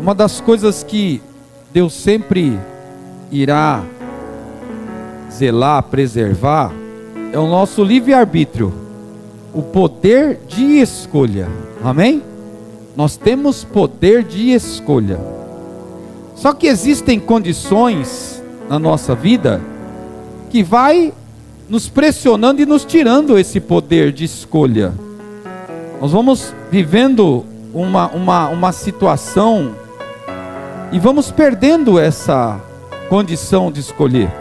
Uma das coisas que Deus sempre irá zelar, preservar, é o nosso livre-arbítrio, o poder de escolha. Amém? Nós temos poder de escolha. Só que existem condições na nossa vida que vai nos pressionando e nos tirando esse poder de escolha. Nós vamos vivendo uma situação e vamos perdendo essa condição de escolher.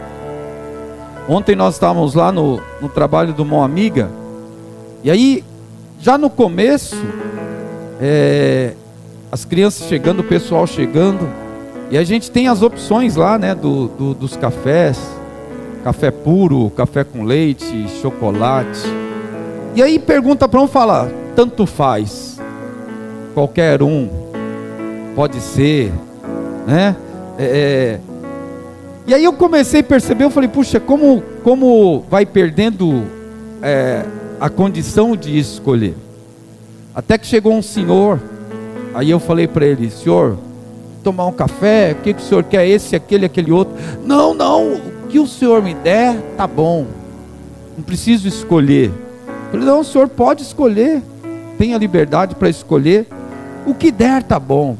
Ontem nós estávamos lá no trabalho do Mão Amiga, e aí já no começo, as crianças chegando, o pessoal chegando, e a gente tem as opções lá, né, dos cafés, café puro, café com leite, chocolate. E aí pergunta para um, fala, tanto faz, qualquer um, pode ser, né? E aí eu comecei a perceber, eu falei, puxa, como vai perdendo a condição de escolher. Até que chegou um senhor, aí eu falei para ele, senhor, tomar um café, o que o senhor quer, esse, aquele outro? Não, o que o senhor me der, tá bom, não preciso escolher. Eu falei, não, o senhor pode escolher, tem a liberdade para escolher, o que der tá bom.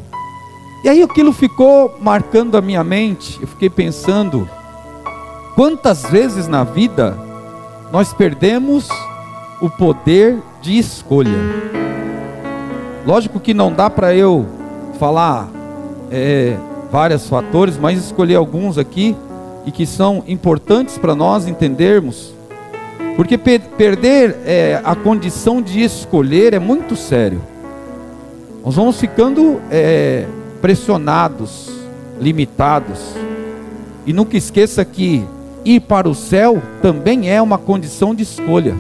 E aí aquilo ficou marcando a minha mente, eu fiquei pensando, quantas vezes na vida nós perdemos o poder de escolha. Lógico que não dá para eu falar vários fatores, mas escolher alguns aqui, e que são importantes para nós entendermos, porque perder a condição de escolher é muito sério. Nós vamos ficando pressionados, limitados, e nunca esqueça que ir para o céu também é uma condição de escolha.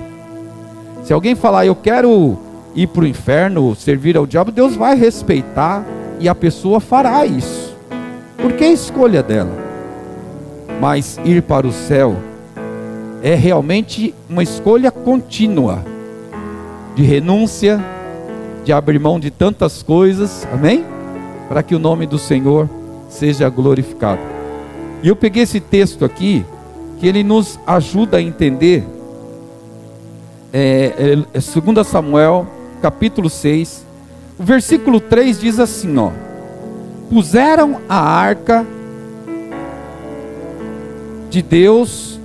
Se alguém falar, eu quero ir para o inferno, servir ao diabo, Deus vai respeitar, e a pessoa fará isso, porque é a escolha dela. Mas ir para o céu é realmente uma escolha contínua, de renúncia, de abrir mão de tantas coisas, amém? Para que o nome do Senhor seja glorificado. E eu peguei esse texto aqui, que ele nos ajuda a entender, 2 Samuel, capítulo 6, o versículo 3 diz assim, ó: puseram a arca de Deus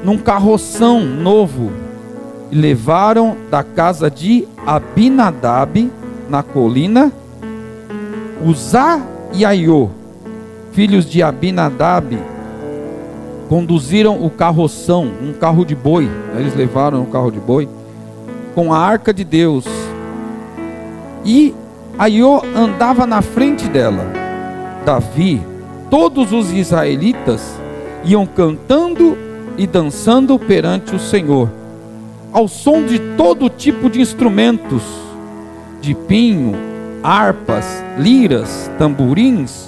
num carroção novo, e levaram da casa de Abinadab, na colina, Uzá e Aiô, filhos de Abinadab, conduziram o carroção, um carro de boi. Eles levaram um carro de boi com a arca de Deus, e Aiô andava na frente dela. Davi, todos os israelitas iam cantando e dançando perante o Senhor, ao som de todo tipo de instrumentos, de pinho, harpas, liras, tamborins,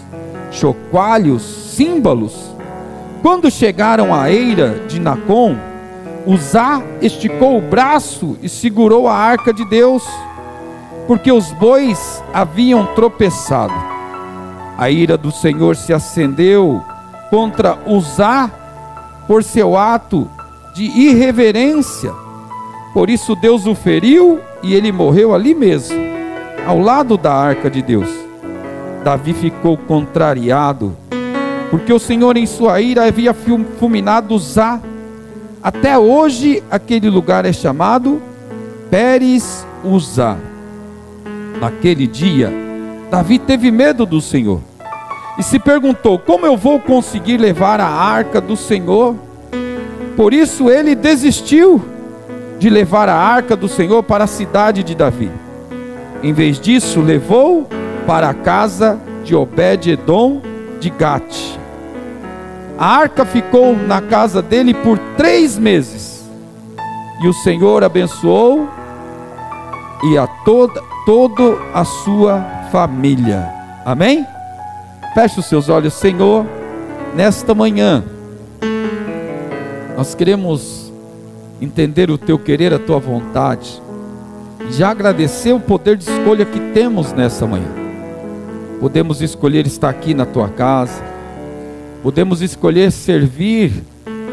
chocalhos, símbolos. Quando chegaram à eira de Nacon, Uzá esticou o braço e segurou a arca de Deus, porque os bois haviam tropeçado. A ira do Senhor se acendeu contra Uzá por seu ato de irreverência. Por isso Deus o feriu e ele morreu ali mesmo, ao lado da arca de Deus. Davi ficou contrariado, porque o Senhor em sua ira havia fulminado Uzá. Até hoje aquele lugar é chamado Pérez Uzá. Naquele dia, Davi teve medo do Senhor e se perguntou, como eu vou conseguir levar a arca do Senhor? Por isso ele desistiu de levar a arca do Senhor para a cidade de Davi. Em vez disso, levou para a casa de Obed-edom de Gate. A arca ficou na casa dele por 3 meses. E o Senhor abençoou e a toda a sua família. Amém? Feche os seus olhos. Senhor, nesta manhã, nós queremos entender o teu querer, a tua vontade, e já agradecer o poder de escolha que temos nessa manhã. Podemos escolher estar aqui na tua casa. Podemos escolher servir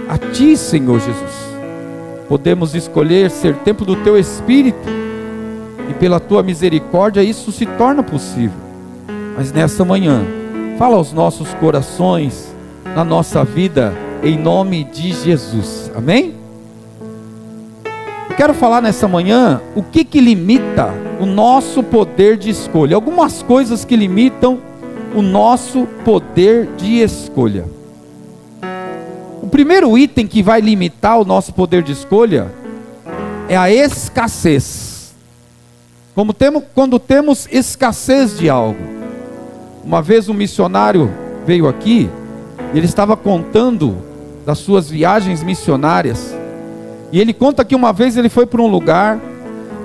a ti, Senhor Jesus. Podemos escolher ser templo do teu Espírito. E pela tua misericórdia isso se torna possível. Mas nessa manhã, fala aos nossos corações, na nossa vida, em nome de Jesus. Amém? Eu quero falar nessa manhã o que limita o nosso poder de escolha. Algumas coisas que limitam o nosso poder de escolha. O primeiro item que vai limitar o nosso poder de escolha é a escassez. Quando temos escassez de algo. Uma vez um missionário veio aqui, e ele estava contando das suas viagens missionárias. E ele conta que uma vez ele foi para um lugar,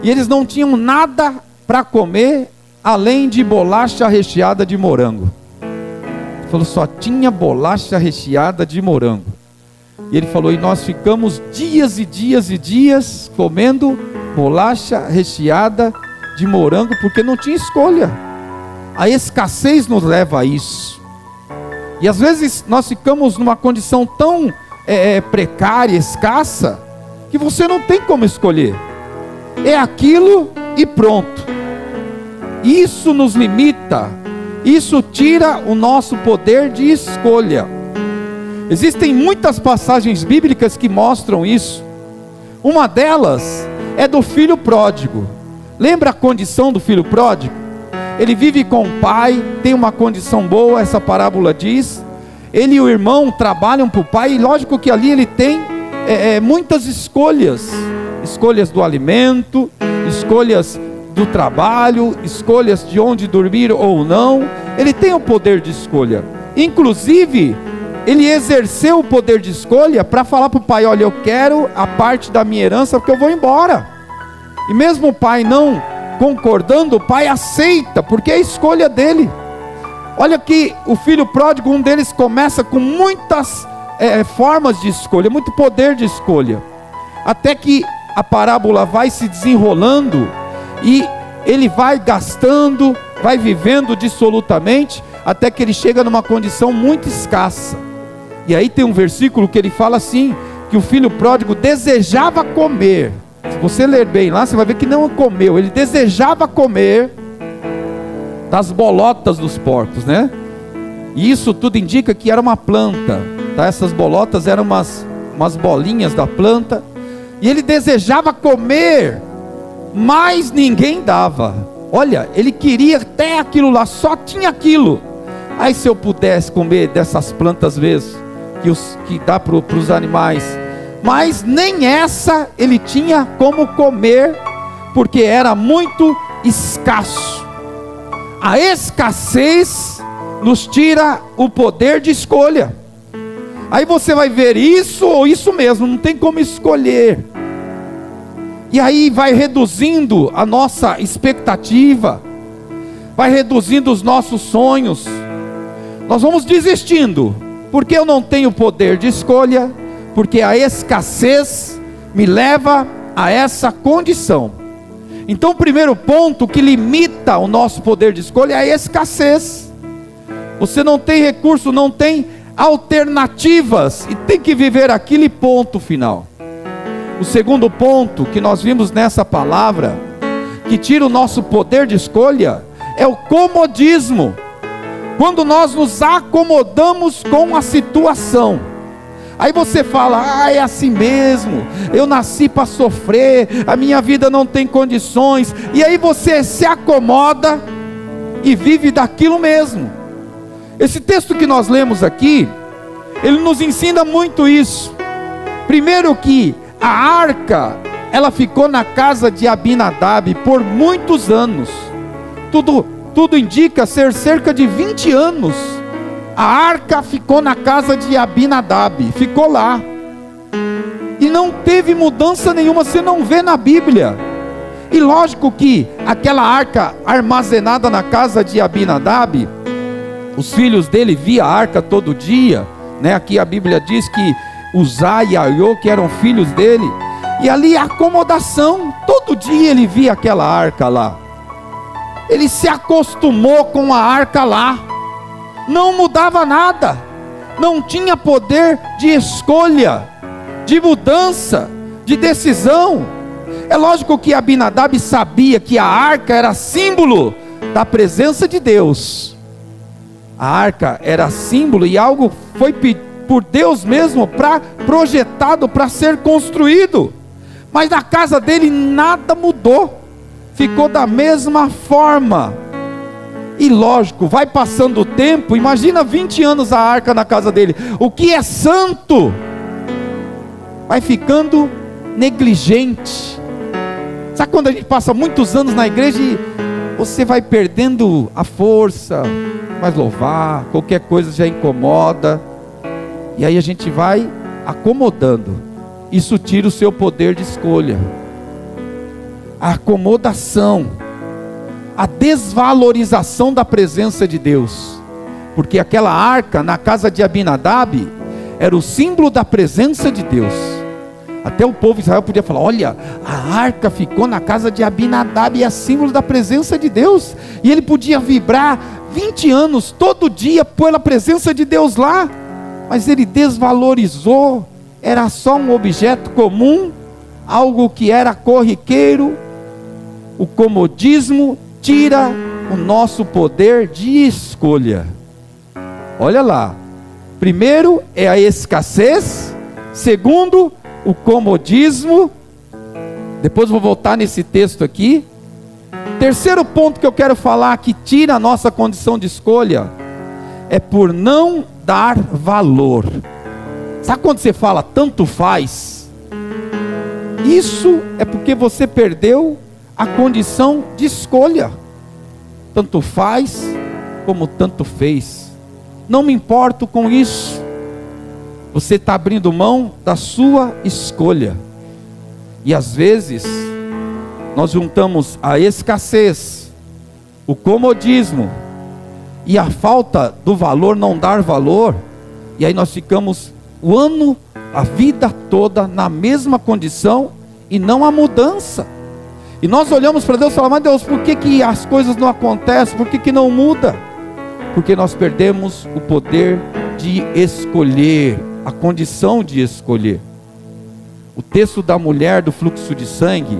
e eles não tinham nada para comer, além de bolacha recheada de morango. Ele falou, só tinha bolacha recheada de morango. E ele falou, e nós ficamos dias e dias e dias comendo bolacha recheada de morango, porque não tinha escolha. A escassez nos leva a isso. E às vezes nós ficamos numa condição tão precária, escassa, que você não tem como escolher. É aquilo e pronto. Isso nos limita. Isso tira o nosso poder de escolha. Existem muitas passagens bíblicas que mostram isso. Uma delas é do filho pródigo. Lembra a condição do filho pródigo? Ele vive com o pai, tem uma condição boa, essa parábola diz. Ele e o irmão trabalham para o pai, e lógico que ali ele tem muitas escolhas. Escolhas do alimento, escolhas do trabalho, escolhas de onde dormir ou não. Ele tem o poder de escolha. Inclusive, ele exerceu o poder de escolha para falar para o pai, olha, eu quero a parte da minha herança porque eu vou embora. E mesmo o pai não concordando, o pai aceita, porque é a escolha dele. Olha que o filho pródigo, um deles começa com muitas formas de escolha, muito poder de escolha, até que a parábola vai se desenrolando, e ele vai gastando, vai vivendo dissolutamente, até que ele chega numa condição muito escassa. E aí tem um versículo que ele fala assim, que o filho pródigo desejava comer. Se você ler bem lá, você vai ver que não comeu, ele desejava comer das bolotas dos porcos, né? E isso tudo indica que era uma planta, tá? Essas bolotas eram umas bolinhas da planta, e ele desejava comer, mas ninguém dava. Olha, ele queria até aquilo lá, só tinha aquilo. Aí se eu pudesse comer dessas plantas mesmo, que dá para os animais, mas nem essa ele tinha como comer, porque era muito escasso. A escassez nos tira o poder de escolha. Aí você vai ver isso ou isso mesmo, não tem como escolher. E aí vai reduzindo a nossa expectativa, vai reduzindo os nossos sonhos. Nós vamos desistindo, porque eu não tenho poder de escolha, porque a escassez me leva a essa condição. Então o primeiro ponto que limita o nosso poder de escolha é a escassez. Você não tem recurso, não tem alternativas, e tem que viver aquilo e ponto final. O segundo ponto que nós vimos nessa palavra, que tira o nosso poder de escolha, é o comodismo. Quando nós nos acomodamos com a situação. Aí você fala, é assim mesmo, eu nasci para sofrer, a minha vida não tem condições. E aí você se acomoda e vive daquilo mesmo. Esse texto que nós lemos aqui, ele nos ensina muito isso. Primeiro que a arca, ela ficou na casa de Abinadab por muitos anos. Tudo indica ser cerca de 20 anos. A arca ficou na casa de Abinadab, ficou lá. E não teve mudança nenhuma, você não vê na Bíblia. E lógico que aquela arca armazenada na casa de Abinadab, os filhos dele viam a arca todo dia, né? Aqui a Bíblia diz que Uzá e Aiô, que eram filhos dele, e ali a acomodação, todo dia ele via aquela arca lá. ele se acostumou com a arca lá, não mudava nada, não tinha poder de escolha, de mudança, de decisão. É lógico que Abinadab sabia que a arca era símbolo da presença de Deus. A arca era símbolo e algo foi por Deus mesmo projetado para ser construído. Mas na casa dele nada mudou, ficou da mesma forma. E lógico, vai passando o tempo, imagina 20 anos a arca na casa dele. O que é santo vai ficando negligente. Sabe quando a gente passa muitos anos na igreja e você vai perdendo a força, vai louvar, qualquer coisa já incomoda, e aí a gente vai acomodando. Isso tira o seu poder de escolha. A acomodação, a desvalorização da presença de Deus, porque aquela arca na casa de Abinadab era o símbolo da presença de Deus. Até o povo de Israel podia falar: olha, a arca ficou na casa de Abinadab e é símbolo da presença de Deus. E ele podia vibrar 20 anos, todo dia, pela presença de Deus lá. Mas ele desvalorizou, era só um objeto comum, algo que era corriqueiro. O comodismo tira o nosso poder de escolha. Olha lá, primeiro é a escassez, segundo, o comodismo. Depois vou voltar nesse texto aqui. Terceiro ponto que eu quero falar que tira a nossa condição de escolha é por não dar valor. Sabe quando você fala tanto faz? Isso é porque você perdeu a condição de escolha. Tanto faz como tanto fez. Não me importo com isso. Você está abrindo mão da sua escolha. E às vezes nós juntamos a escassez, o comodismo e a falta do valor, não dar valor, e aí nós ficamos o ano, a vida toda na mesma condição e não há mudança. E nós olhamos para Deus e falamos: mas Deus, por que as coisas não acontecem? Por que não muda? Porque nós perdemos o poder de escolher, a condição de escolher. O texto da mulher do fluxo de sangue,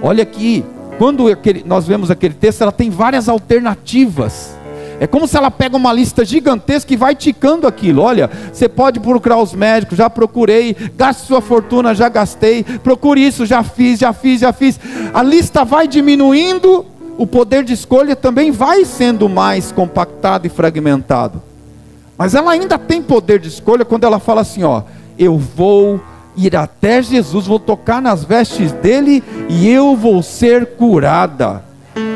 olha aqui, quando nós vemos aquele texto, ela tem várias alternativas. É como se ela pega uma lista gigantesca e vai ticando aquilo. Olha, você pode procurar os médicos, já procurei, gaste sua fortuna, já gastei, procure isso, já fiz. A lista vai diminuindo, o poder de escolha também vai sendo mais compactado e fragmentado. Mas ela ainda tem poder de escolha quando ela fala assim: ó, eu vou ir até Jesus, vou tocar nas vestes dele e eu vou ser curada.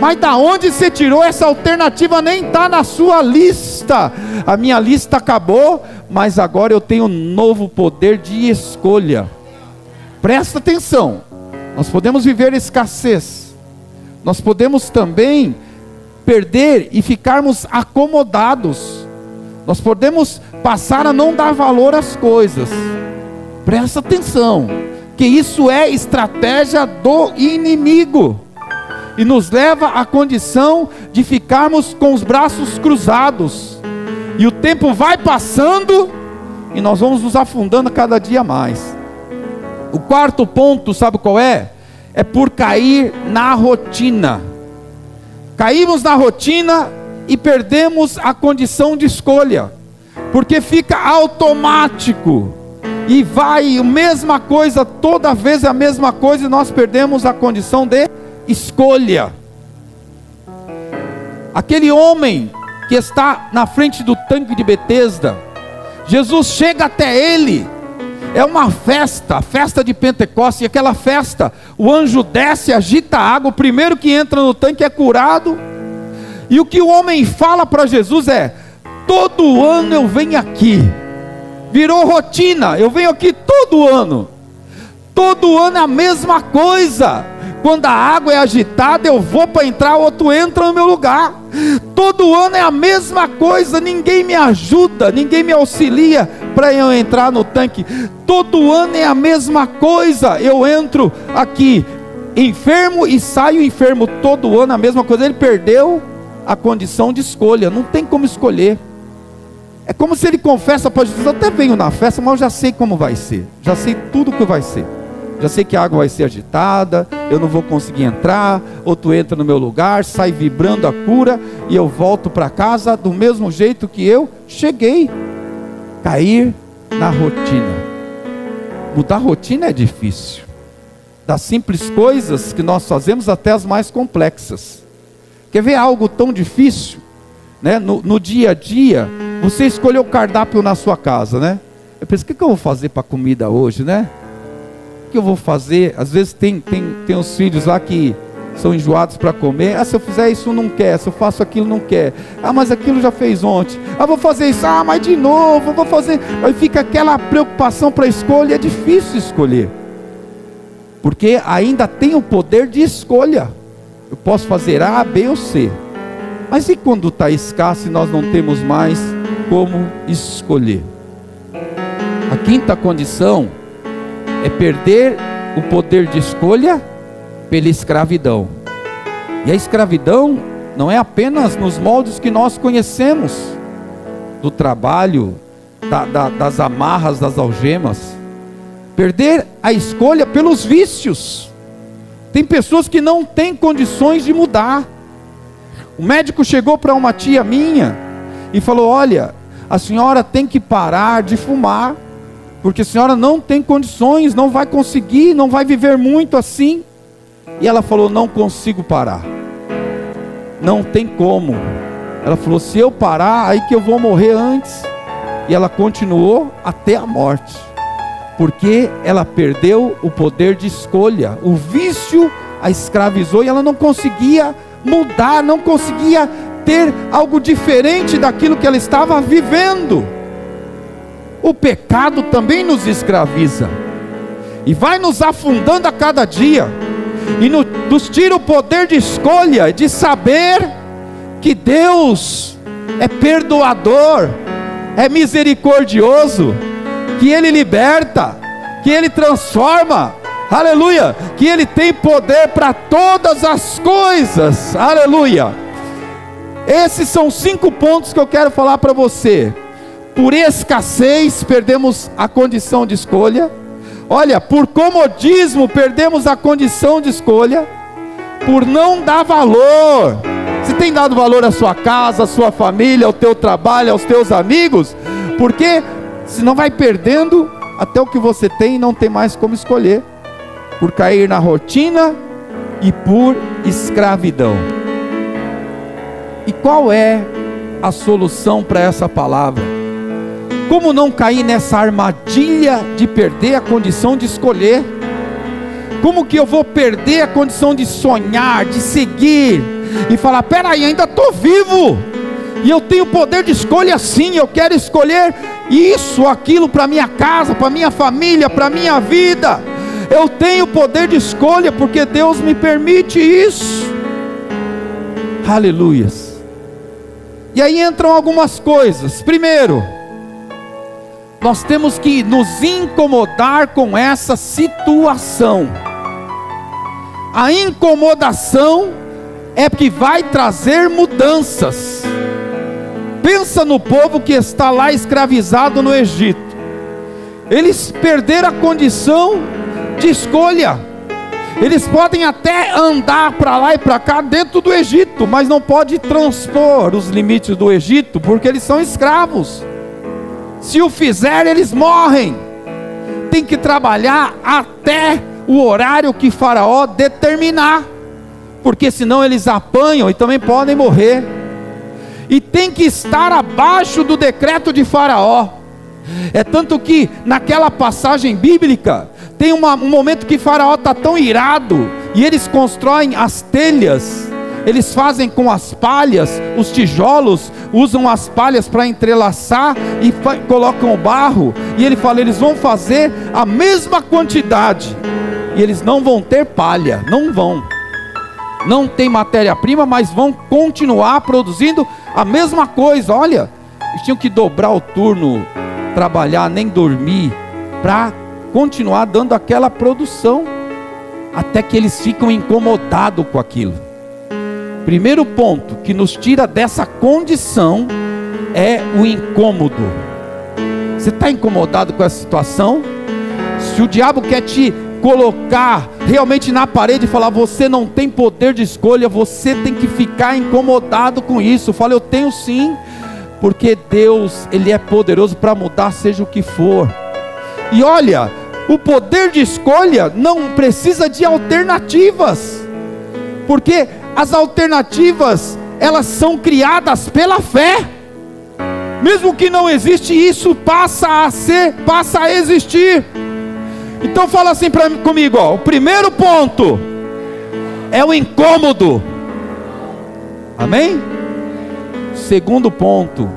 Mas da onde você tirou essa alternativa? Nem está na sua lista. A minha lista acabou, mas agora eu tenho um novo poder de escolha. Presta atenção, nós podemos viver escassez, nós podemos também perder e ficarmos acomodados, nós podemos passar a não dar valor às coisas. Presta atenção, que isso é estratégia do inimigo, e nos leva à condição de ficarmos com os braços cruzados, e o tempo vai passando, e nós vamos nos afundando cada dia mais. O quarto ponto, sabe qual é? É por cair na rotina. Caímos na rotina e perdemos a condição de escolha, porque fica automático, e vai a mesma coisa, toda vez é a mesma coisa, e nós perdemos a condição de escolha. Aquele homem que está na frente do tanque de Betesda, Jesus chega até ele, é uma festa, a festa de Pentecostes, e aquela festa, o anjo desce, agita a água, o primeiro que entra no tanque é curado, e o que o homem fala para Jesus é: todo ano eu venho aqui, virou rotina, eu venho aqui todo ano é a mesma coisa. Quando a água é agitada, eu vou para entrar, outro entra no meu lugar. Todo ano é a mesma coisa, ninguém me ajuda, ninguém me auxilia para eu entrar no tanque. Todo ano é a mesma coisa, eu entro aqui, enfermo e saio enfermo todo ano, a mesma coisa. Ele perdeu a condição de escolha, não tem como escolher. É como se ele confessa para Jesus: eu até venho na festa, mas eu já sei como vai ser, já sei tudo que vai ser, já sei que a água vai ser agitada, eu não vou conseguir entrar, ou tu entra no meu lugar, sai vibrando a cura, e eu volto para casa do mesmo jeito que eu cheguei. Cair na rotina. Mudar a rotina é difícil. Das simples coisas que nós fazemos até as mais complexas. Quer ver algo tão difícil? Né? No dia a dia, você escolheu o cardápio na sua casa, né? Eu penso: o que eu vou fazer para comida hoje, né? O que eu vou fazer? Às vezes tem os filhos lá que são enjoados para comer. Se eu fizer isso não quer, se eu faço aquilo não quer. Mas aquilo já fez ontem. Vou fazer isso, mas de novo, vou fazer. Aí fica aquela preocupação para a escolha. É difícil escolher, porque ainda tem o poder de escolha. Eu posso fazer A, B ou C. Mas e quando está escasso e nós não temos mais como escolher? A quinta condição é perder o poder de escolha pela escravidão. E a escravidão não é apenas nos moldes que nós conhecemos, do trabalho, das amarras, das algemas. Perder a escolha pelos vícios. Tem pessoas que não têm condições de mudar. O médico chegou para uma tia minha e falou: olha, a senhora tem que parar de fumar, porque a senhora não tem condições, não vai conseguir, não vai viver muito assim. E ela falou: não consigo parar, não tem como. Ela falou: se eu parar, aí que eu vou morrer antes. E ela continuou até a morte, porque ela perdeu o poder de escolha. O vício a escravizou e ela não conseguia mudar, não conseguia ter algo diferente daquilo que ela estava vivendo. O pecado também nos escraviza e vai nos afundando a cada dia, e nos tira o poder de escolha, de saber que Deus é perdoador, é misericordioso, que Ele liberta, que Ele transforma, aleluia, que Ele tem poder para todas as coisas, aleluia. Esses são 5 pontos que eu quero falar para você. Por escassez perdemos a condição de escolha. Olha, por comodismo perdemos a condição de escolha. Por não dar valor. Você tem dado valor à sua casa, à sua família, ao teu trabalho, aos teus amigos? Porque senão vai perdendo até o que você tem e não tem mais como escolher. Por cair na rotina e por escravidão. E qual é a solução para essa palavra? Como não cair nessa armadilha de perder a condição de escolher? Como que eu vou perder a condição de sonhar, de seguir e falar: peraí, ainda estou vivo e eu tenho poder de escolha sim, eu quero escolher isso, aquilo para minha casa, para minha família, para minha vida. Eu tenho poder de escolha porque Deus me permite isso. Aleluias. E aí entram algumas coisas. Primeiro, nós temos que nos incomodar com essa situação. A incomodação é que vai trazer mudanças. Pensa no povo que está lá escravizado no Egito. Eles perderam a condição de escolha. Eles podem até andar para lá e para cá dentro do Egito, mas não pode transpor os limites do Egito, porque eles são escravos. Se o fizer, eles morrem. Tem que trabalhar até o horário que Faraó determinar, porque senão eles apanham e também podem morrer. E tem que estar abaixo do decreto de Faraó. É tanto que naquela passagem bíblica tem um momento que Faraó está tão irado, e eles constroem as telhas. Eles fazem com as palhas, os tijolos, usam as palhas para entrelaçar e colocam o barro. E ele fala: eles vão fazer a mesma quantidade e eles não vão ter palha, não vão. Não tem matéria-prima, mas vão continuar produzindo a mesma coisa. Olha, eles tinham que dobrar o turno, trabalhar, nem dormir, para continuar dando aquela produção. até que eles ficam incomodados com aquilo. Primeiro ponto que nos tira dessa condição é o incômodo. Você está incomodado com essa situação? Se o diabo quer te colocar realmente na parede e falar, você não tem poder de escolha, você tem que ficar incomodado com isso. Fala, eu tenho sim, porque Deus, Ele é poderoso para mudar seja o que for. E olha, o poder de escolha não precisa de alternativas, porque as alternativas, elas são criadas pela fé. Mesmo que não existe, isso passa a existir. Então fala assim comigo, ó, o primeiro ponto é o incômodo. Amém? O segundo ponto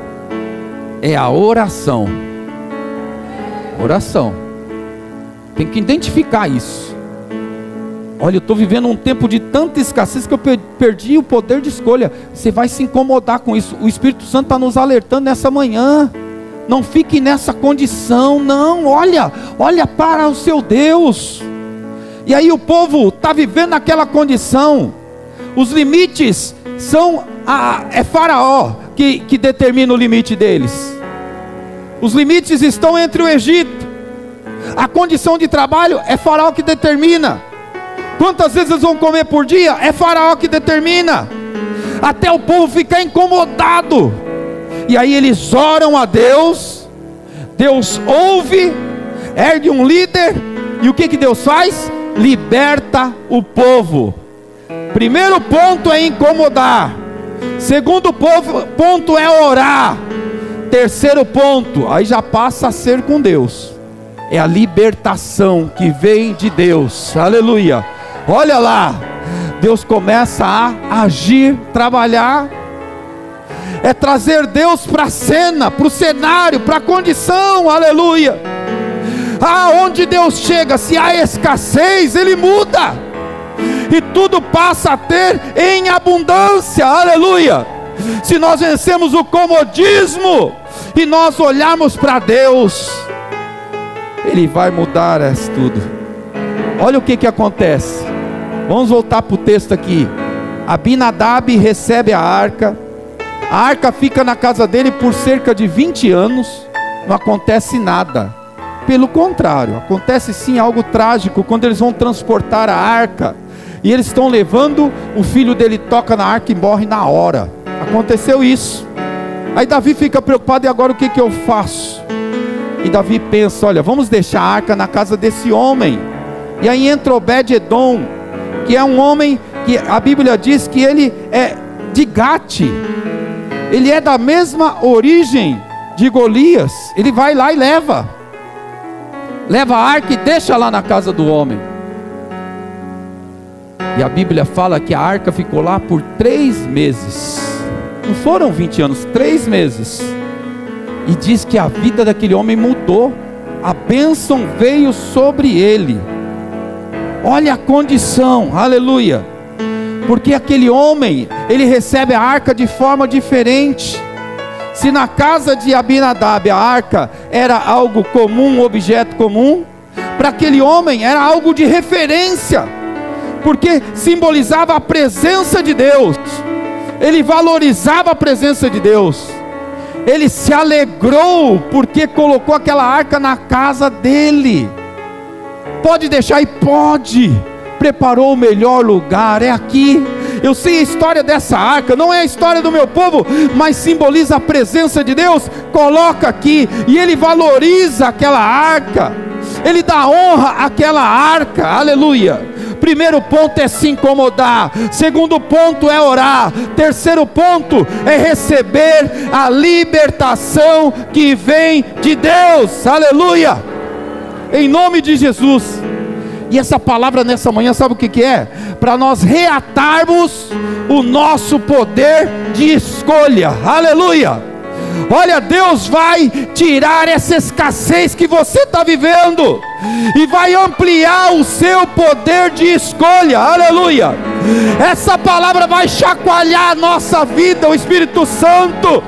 é a oração. Oração. Tem que identificar isso. Olha, eu estou vivendo um tempo de tanta escassez que eu perdi o poder de escolha. Você vai se incomodar com isso. O Espírito Santo está nos alertando nessa manhã. Não fique nessa condição, não. Olha para o seu Deus. E aí o povo está vivendo naquela condição. Os limites são é Faraó que determina o limite deles. Os limites estão entre o Egito. A condição de trabalho é Faraó que determina. Quantas vezes eles vão comer por dia? É Faraó que determina. Até o povo ficar incomodado. E aí eles oram a Deus. Deus ouve, ergue um líder. E o que Deus faz? Liberta o povo. Primeiro ponto é incomodar. Segundo ponto é orar. Terceiro ponto, aí já passa a ser com Deus. É a libertação que vem de Deus. Aleluia. Olha lá, Deus começa a agir, trabalhar. É trazer Deus para a cena, para o cenário, para a condição. Aleluia. Onde Deus chega, se há escassez, Ele muda. E tudo passa a ter em abundância. Aleluia. Se nós vencemos o comodismo e nós olharmos para Deus, Ele vai mudar isso tudo. Olha o que acontece. Vamos voltar para o texto aqui. Abinadab recebe a arca fica na casa dele por cerca de 20 anos, não acontece nada. Pelo contrário, acontece sim algo trágico, quando eles vão transportar a arca, e eles estão levando, o filho dele toca na arca e morre na hora. Aconteceu isso. Aí Davi fica preocupado, e agora o que eu faço? E Davi pensa, olha, vamos deixar a arca na casa desse homem. E aí entra Obed-edom, que é um homem que a Bíblia diz que ele é de Gate, ele é da mesma origem de Golias. Ele vai lá e leva a arca e deixa lá na casa do homem. E a Bíblia fala que a arca ficou lá por 3 meses. Não foram 20 anos, 3 meses. E diz que a vida daquele homem mudou. A bênção veio sobre ele. Olha a condição, aleluia. Porque aquele homem, ele recebe a arca de forma diferente. Se na casa de Abinadab a arca era algo comum, um objeto comum, para aquele homem era algo de referência, porque simbolizava a presença de Deus. Ele valorizava a presença de Deus. Ele se alegrou porque colocou aquela arca na casa dele. Pode deixar? E pode. Preparou o melhor lugar, é aqui. Eu sei a história dessa arca, não é a história do meu povo, mas simboliza a presença de Deus. Coloca aqui, e Ele valoriza aquela arca, Ele dá honra àquela arca, aleluia. Primeiro ponto é se incomodar. Segundo ponto é orar. Terceiro ponto é receber a libertação que vem de Deus, aleluia, em nome de Jesus. E essa palavra nessa manhã, sabe o que é? Para nós reatarmos o nosso poder de escolha, aleluia. Olha, Deus vai tirar essa escassez que você está vivendo, e vai ampliar o seu poder de escolha, aleluia. Essa palavra vai chacoalhar a nossa vida. O Espírito Santo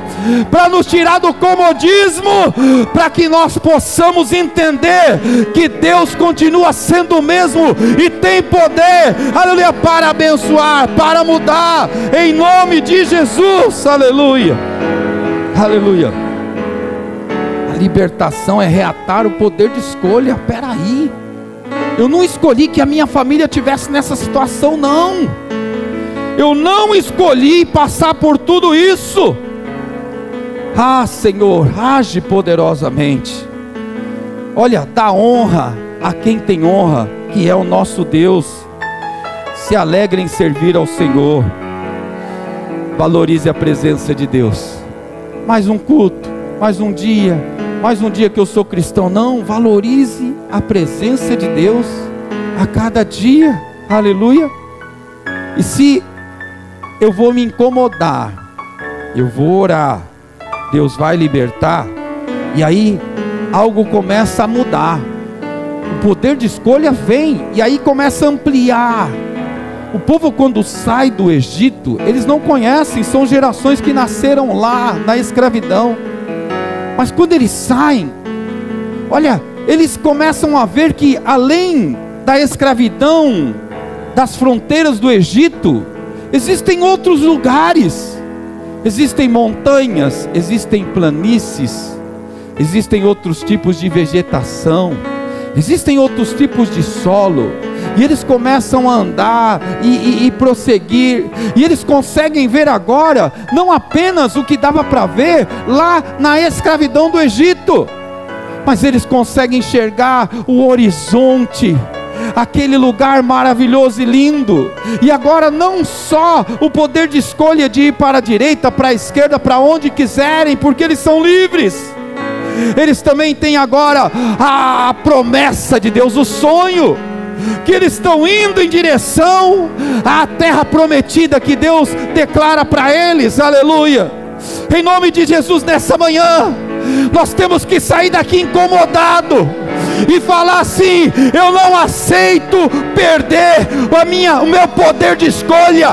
para nos tirar do comodismo, para que nós possamos entender que Deus continua sendo o mesmo e tem poder, aleluia, para abençoar, para mudar, em nome de Jesus, aleluia, aleluia. A libertação é reatar o poder de escolha. Peraí, eu não escolhi que a minha família estivesse nessa situação, não. Eu não escolhi passar por tudo isso. Ah, Senhor, age poderosamente. Olha, dá honra a quem tem honra, que é o nosso Deus. Se alegre em servir ao Senhor. Valorize a presença de Deus. Mais um culto, mais um dia que eu sou cristão. Não, valorize a presença de Deus a cada dia. Aleluia. E se eu vou me incomodar, eu vou orar, Deus vai libertar, e aí algo começa a mudar. O poder de escolha vem, e aí começa a ampliar. O povo, quando sai do Egito, eles não conhecem, são gerações que nasceram lá na escravidão. Mas quando eles saem, olha, eles começam a ver que além da escravidão, das fronteiras do Egito, existem outros lugares, existem montanhas, existem planícies, existem outros tipos de vegetação, existem outros tipos de solo, e eles começam a andar e prosseguir, e eles conseguem ver agora, não apenas o que dava para ver lá na escravidão do Egito, mas eles conseguem enxergar o horizonte, aquele lugar maravilhoso e lindo. E agora não só o poder de escolha de ir para a direita, para a esquerda, para onde quiserem, porque eles são livres. Eles também têm agora a promessa de Deus, o sonho, que eles estão indo em direção à terra prometida que Deus declara para eles. Aleluia. Em nome de Jesus, nessa manhã nós temos que sair daqui incomodado e falar assim: eu não aceito perder o meu poder de escolha.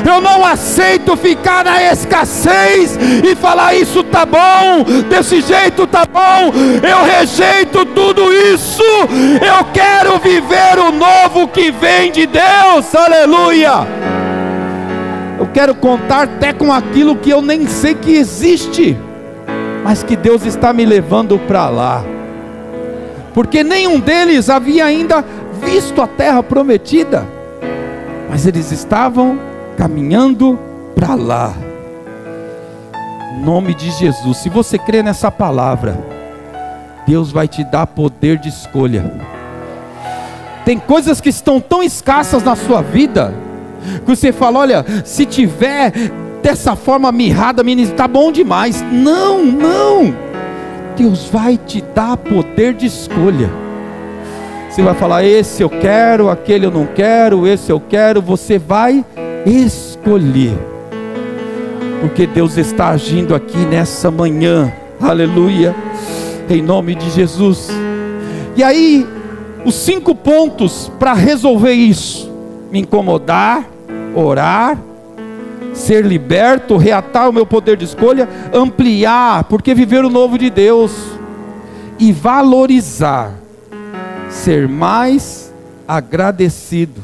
Eu não aceito ficar na escassez e falar: isso tá bom, desse jeito tá bom. Eu rejeito tudo isso. Eu quero viver o novo que vem de Deus. Aleluia. Eu quero contar até com aquilo que eu nem sei que existe, mas que Deus está me levando para lá, porque nenhum deles havia ainda visto a terra prometida, mas eles estavam caminhando para lá. Em nome de Jesus, se você crê nessa palavra, Deus vai te dar poder de escolha. Tem coisas que estão tão escassas na sua vida, que você fala: olha, se tiver dessa forma mirrada, está bom demais. Não, não. Deus vai te dar poder de escolha. Você vai falar: esse eu quero, aquele eu não quero, esse eu quero. Você vai escolher, porque Deus está agindo aqui nessa manhã. Aleluia, em nome de Jesus. E aí, os 5 pontos para resolver isso: me incomodar, orar, ser liberto, reatar o meu poder de escolha, ampliar, porque viver o novo de Deus, e valorizar, ser mais agradecido,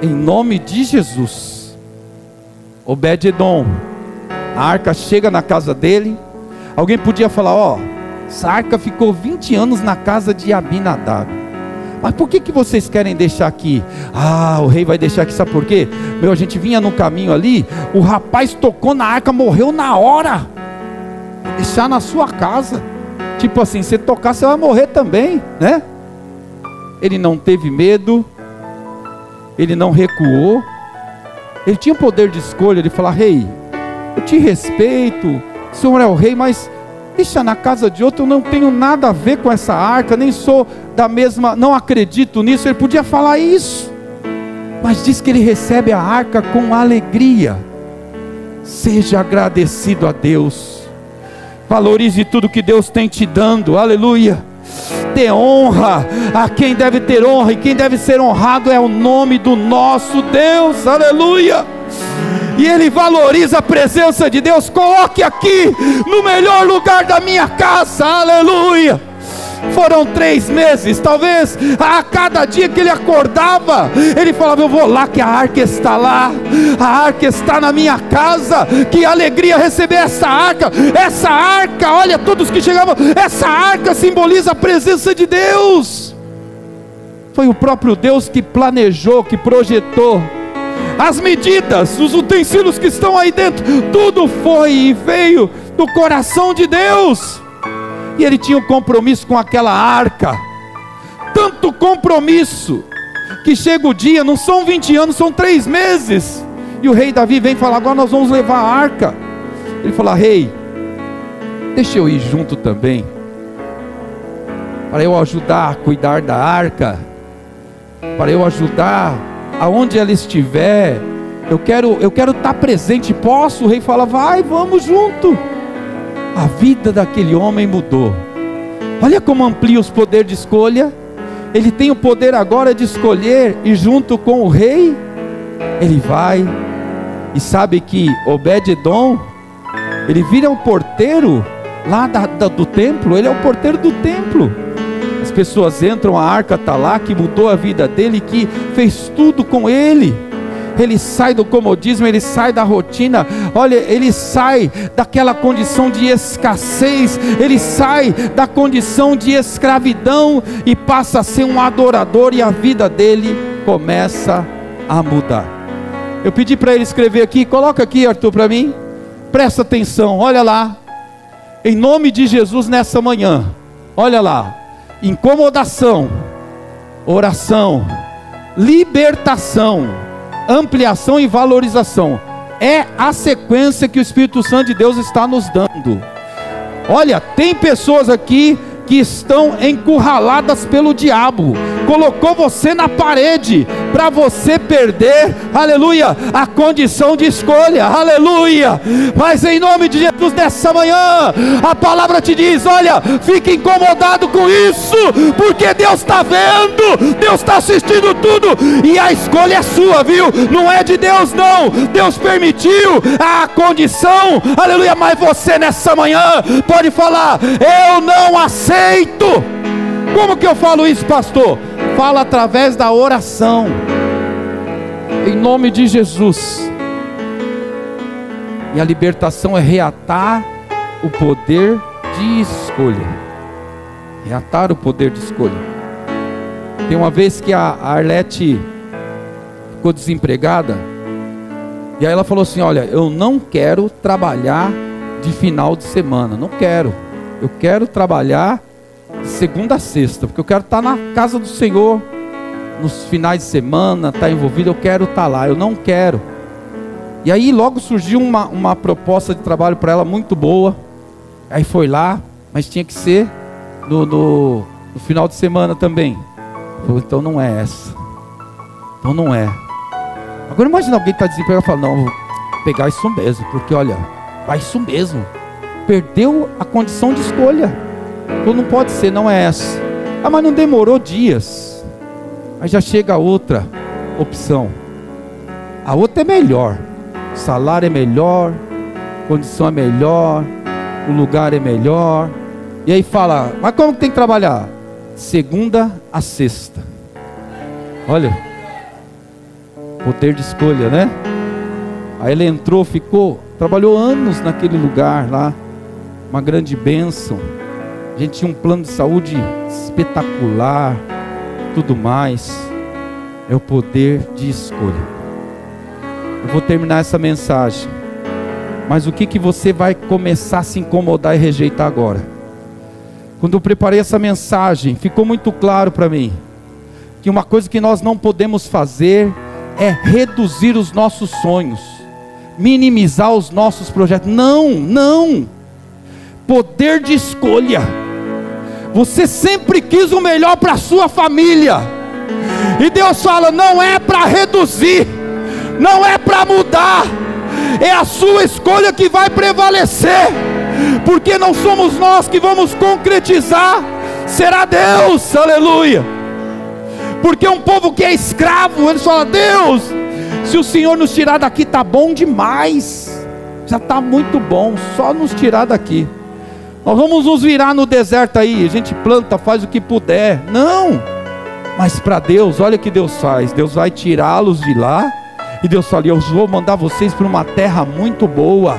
em nome de Jesus. Obed-edom, a arca chega na casa dele. Alguém podia falar: ó, essa arca ficou 20 anos na casa de Abinadab. Mas por que vocês querem deixar aqui? Ah, o rei vai deixar aqui, sabe por quê? A gente vinha no caminho ali, o rapaz tocou na arca, morreu na hora. Deixar na sua casa. Tipo assim, se tocar, você vai morrer também, né? Ele não teve medo, ele não recuou, ele tinha poder de escolha de falar: rei, eu te respeito, o senhor é o rei, mas deixa na casa de outro, eu não tenho nada a ver com essa arca, nem sou da mesma, não acredito nisso. Ele podia falar isso, mas diz que ele recebe a arca com alegria. Seja agradecido a Deus, valorize tudo que Deus tem te dando. Aleluia. Dê honra a quem deve ter honra, e quem deve ser honrado é o nome do nosso Deus. Aleluia. e ele valoriza a presença de Deus. Coloque aqui no melhor lugar da minha casa, aleluia. Foram 3 meses, talvez a cada dia que ele acordava, ele falava: eu vou lá que a arca está lá, a arca está na minha casa. Que alegria receber essa arca. Essa arca, olha, todos que chegavam, essa arca simboliza a presença de Deus. Foi o próprio Deus que planejou, que projetou as medidas, os utensílios que estão aí dentro, tudo foi e veio do coração de Deus. E ele tinha um compromisso com aquela arca, tanto compromisso, que chega o dia, não são 20 anos, são 3 meses, e o rei Davi vem falar: agora nós vamos levar a arca. Ele fala: rei, deixa eu ir junto também, para eu ajudar a cuidar da arca, para eu ajudar aonde ela estiver, eu quero estar presente. Posso? O rei fala: vai, vamos junto. A vida daquele homem mudou. Olha como amplia os poderes de escolha. Ele tem o poder agora de escolher, e junto com o rei, ele vai, e sabe que Obed-edom, ele vira o porteiro lá do templo. Ele é o porteiro do templo. As pessoas entram, a arca está lá, que mudou a vida dele, que fez tudo com ele. Ele sai do comodismo, ele sai da rotina, olha, ele sai daquela condição de escassez, ele sai da condição de escravidão e passa a ser um adorador, e a vida dele começa a mudar. Eu pedi para ele escrever aqui, coloca aqui, Arthur, para mim, presta atenção, olha lá, em nome de Jesus nessa manhã, olha lá: incomodação, oração, libertação, ampliação e valorização. É a sequência que o Espírito Santo de Deus está nos dando. Olha, tem pessoas aqui que estão encurraladas pelo diabo, colocou você na parede, para você perder, aleluia, a condição de escolha, aleluia. Mas em nome de Jesus, nessa manhã, a palavra te diz: olha, fique incomodado com isso, porque Deus está vendo, Deus está assistindo tudo, e a escolha é sua, viu? Não é de Deus não, Deus permitiu a condição, aleluia. Mas você nessa manhã pode falar: eu não aceito. Como que eu falo isso, pastor? Fala através da oração, em nome de Jesus. E a libertação é reatar o poder de escolha. Reatar o poder de escolha. Tem uma vez que a Arlete ficou desempregada, e aí ela falou assim: olha, eu não quero trabalhar de final de semana, não quero. Eu quero trabalhar de segunda a sexta, porque eu quero estar na casa do Senhor nos finais de semana, estar envolvido, eu quero estar lá, eu não quero. E aí logo surgiu uma proposta de trabalho para ela muito boa. Aí foi lá, mas tinha que ser no final de semana também. Falei: então não é essa, então não é. Agora imagina alguém que está desempregado e fala: não, vou pegar isso mesmo, porque olha, vai isso mesmo. Perdeu a condição de escolha. Então não pode ser, não é essa. Ah, mas não demorou dias. Aí já chega a outra opção. A outra é melhor. O salário é melhor, a condição é melhor, o lugar é melhor. E aí fala: mas como que tem que trabalhar? Segunda a sexta. Olha, poder de escolha, né? Aí ela entrou, trabalhou anos naquele lugar lá, uma grande bênção. A gente tinha um plano de saúde espetacular, tudo mais. É o poder de escolha. Eu vou terminar essa mensagem, mas o que você vai começar a se incomodar e rejeitar agora? Quando eu preparei essa mensagem, ficou muito claro para mim que uma coisa que nós não podemos fazer é reduzir os nossos sonhos, minimizar os nossos projetos. Não. Poder de escolha. Você sempre quis o melhor para a sua família, e Deus fala: não é para reduzir, não é para mudar, é a sua escolha que vai prevalecer, porque não somos nós que vamos concretizar, será Deus, aleluia. Porque um povo que é escravo, eles falam: Deus, Se o Senhor nos tirar daqui, está bom demais, já está muito bom, só nos tirar daqui. Nós vamos nos virar no deserto aí, a gente planta, faz o que puder. Não, mas para Deus, olha o que Deus faz. Deus vai tirá-los de lá, e Deus fala: eu vou mandar vocês para uma terra muito boa,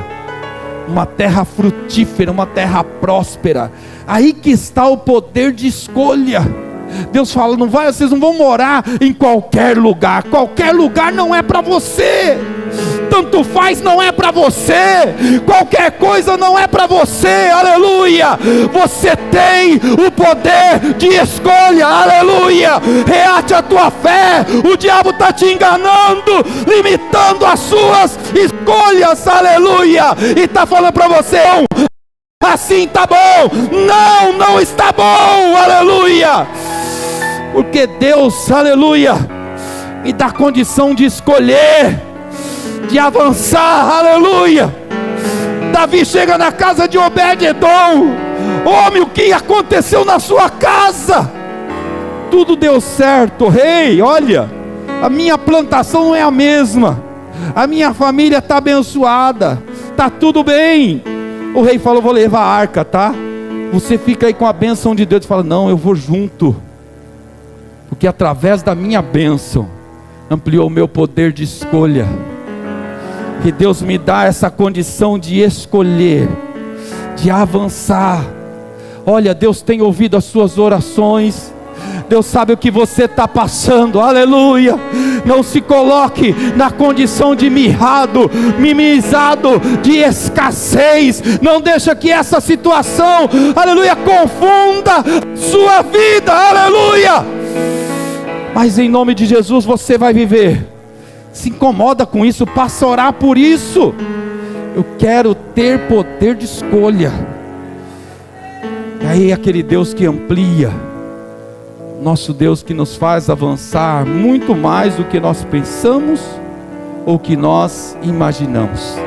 uma terra frutífera, uma terra próspera. Aí que está o poder de escolha. Deus fala: não vai, vocês não vão morar em qualquer lugar não é para você. Tanto faz, não é para você. Qualquer coisa não é para você. Aleluia. Você tem o poder de escolha. Aleluia. Reate a tua fé. O diabo está te enganando, limitando as suas escolhas. Aleluia. E está falando para você: assim está bom. Não está bom. Aleluia. Porque Deus, aleluia, me dá condição de escolher, de avançar. Aleluia. Davi chega na casa de Obed-edom. Homem, o que aconteceu na sua casa? Tudo deu certo, rei. Olha, a minha plantação não é a mesma, a minha família está abençoada, está tudo bem. O rei falou: vou levar a arca, tá? Você fica aí com a bênção de Deus. Fala: não, eu vou junto, porque através da minha bênção ampliou o meu poder de escolha. Que Deus me dá essa condição de escolher, de avançar. Olha, Deus tem ouvido as suas orações. Deus sabe o que você está passando. Aleluia. Não se coloque na condição de mirrado, mimizado, de escassez. Não deixa que essa situação, aleluia, confunda sua vida. Aleluia. Mas em nome de Jesus você vai viver. Se incomoda com isso, passa a orar por isso. Eu quero ter poder de escolha. E aí aquele Deus que amplia, nosso Deus que nos faz avançar muito mais do que nós pensamos ou que nós imaginamos.